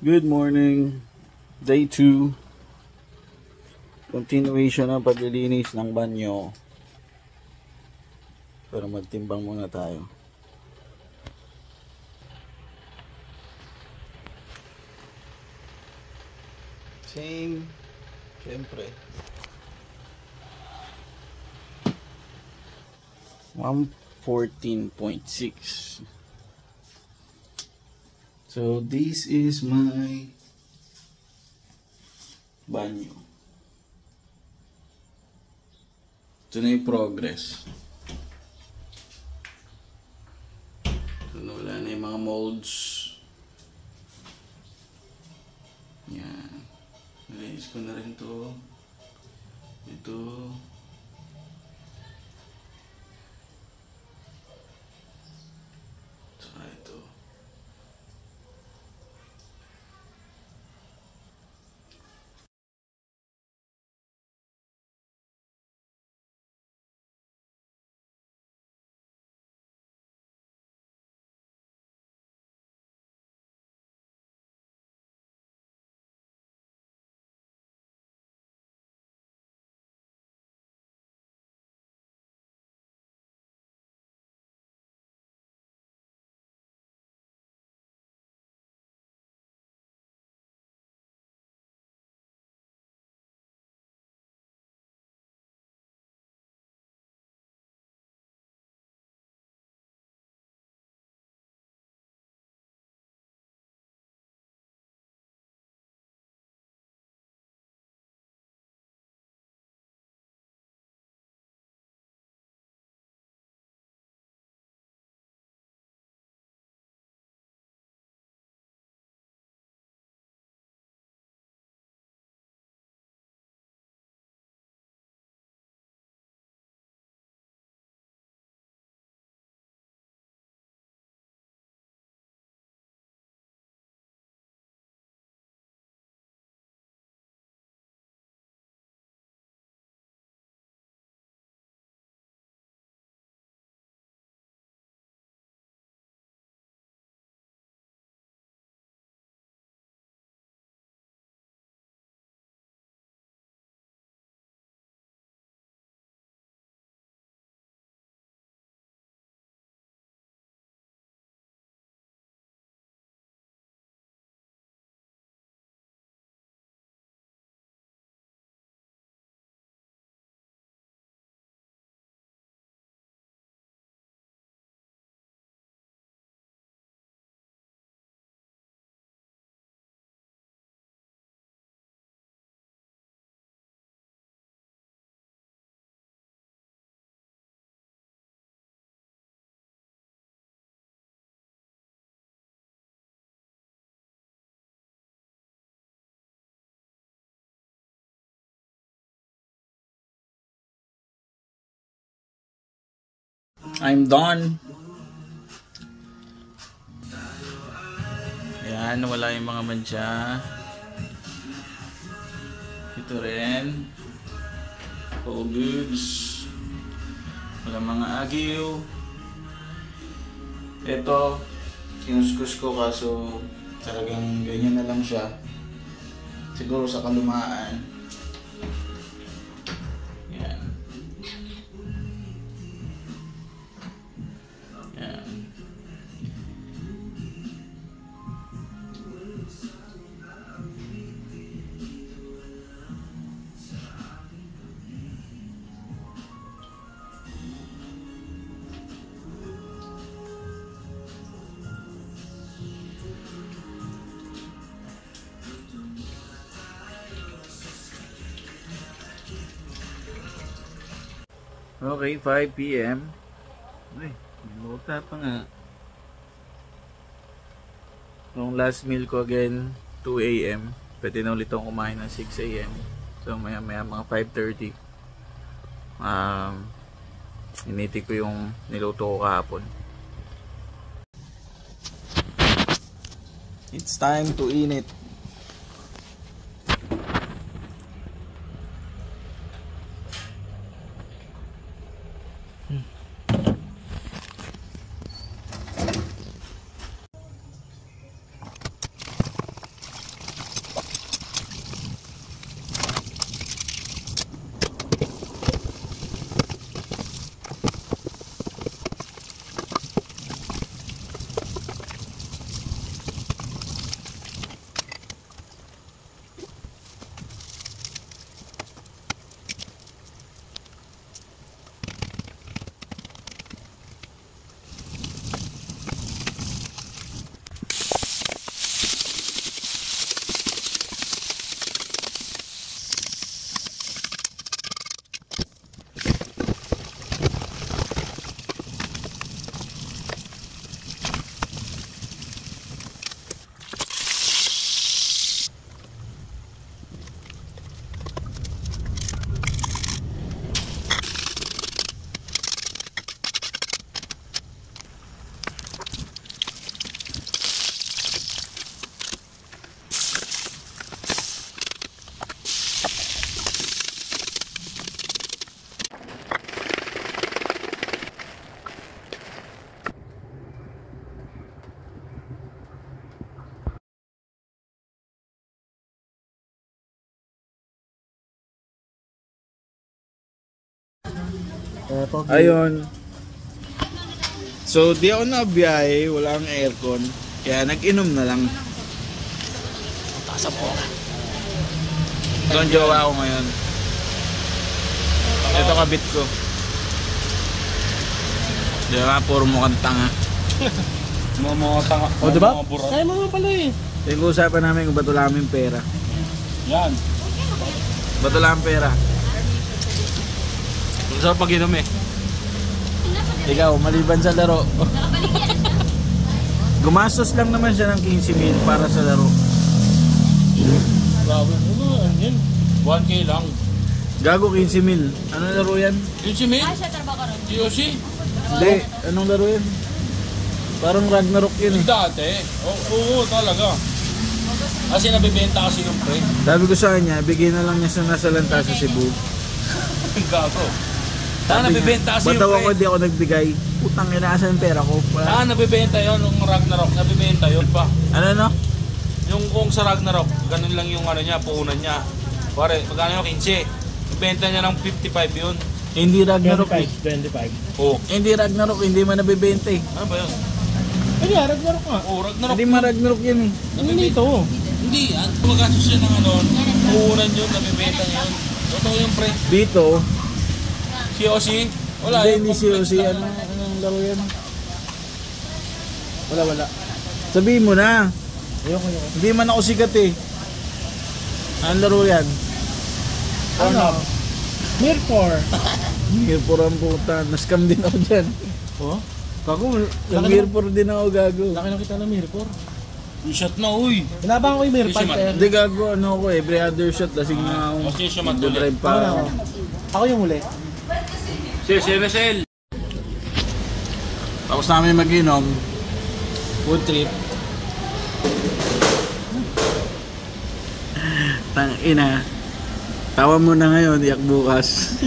Good morning, day 2. Continuation ng paglilinis ng banyo. Pero magtimbang muna tayo. Same, syempre. 114.6. So this is my banyo. Ito na yung progress. So wala na yung mga molds. Yan. Nalinis ko na rin to. Ito. Saka ito. I'm done. Ayan, wala yung mga mancha. Ito rin. All goods. Wala mga agiw. Ito, kinuskus ko kaso talagang ganyan na lang siya. Siguro sa kalumaan. Yan. Yan. Okay, 5 PM. Uy, niluta pa nga. Nung last meal ko again, 2 AM. Pwede na ulit akong kumain ng 6 AM. So maya maya mga 5:30. Initi ko yung niluto ko kahapon. It's time to init. Ayun. So, di ako nabiyahe, wala akong aircon. Kaya nag-inom na lang. Tasa mo. Ito ang jowa ko ngayon. Ito kabit ko. Di ba, puro mukhang tanga. Mga tanga. O diba? Kaya mo pala eh. Pag-uusapan namin kung ba't wala kaming pera. Yan. Ba't wala kaming pera? Gusto ko pag-inom eh. Ikaw, maliban sa laro. Gumastos lang naman siya ng 15,000 para sa laro. Grabe. Ano yan? 1K lang. Gago 15,000. Ano laro yan? Yung si Min? GOC? Hindi, anong laro yan? Parang Ragnarok yun eh. Dati. Oo, talaga. Kasi nabibenta kasi yung pre. Sabi ko sa kanya, bigyan na lang niya sa nasa lanta sa Cebu. Gago. Saan nabibenta kasi ba't yung daw pre? ako di ako nagbigay? Putang ina, asan yung pera ko? Saan nabibenta yun? Yung Ragnarok, nabibenta yun pa. Ano? Yung kung sa Ragnarok, ganun lang yung ano niya, puunan niya. Pare, magkano yung 15? Ibenta niya ng 55 yun. Hindi Ragnarok eh. 25. Oo. Hindi Ragnarok, hindi man nabibenta eh. Ano ba yun? Ay, Ragnarok nga. Oo, Ragnarok. Hindi man Ragnarok yan eh. Ano nito? Hindi, magasos siya ng ano, puunan yun, nabibenta niya yun. Totoo yung pre. Dito, COC? Wala. hindi yung COC. complex lang. Anong laro yan? Wala. Sabihin mo na. Ayoko. Hindi man ako sikat eh. Anong laro yan? Ano? Mirror. Mirpor ang puta. Nascam din ako dyan. Oh? Gago. Nag-mirpor din ako, gago. Laki na kita ng mirror. Yung shot na, uy. Inabang ko yung mirror Hindi siya partner. Hindi gago, ano ako eh. Every other shot, lasing na ako. Kasi siya matuli. Drive pa Ako na ako. ako. Ako yung huli. Si MSL. Tapos namin mag-inom. Food trip. Tang ina. Tawa mo na ngayon, iyak bukas.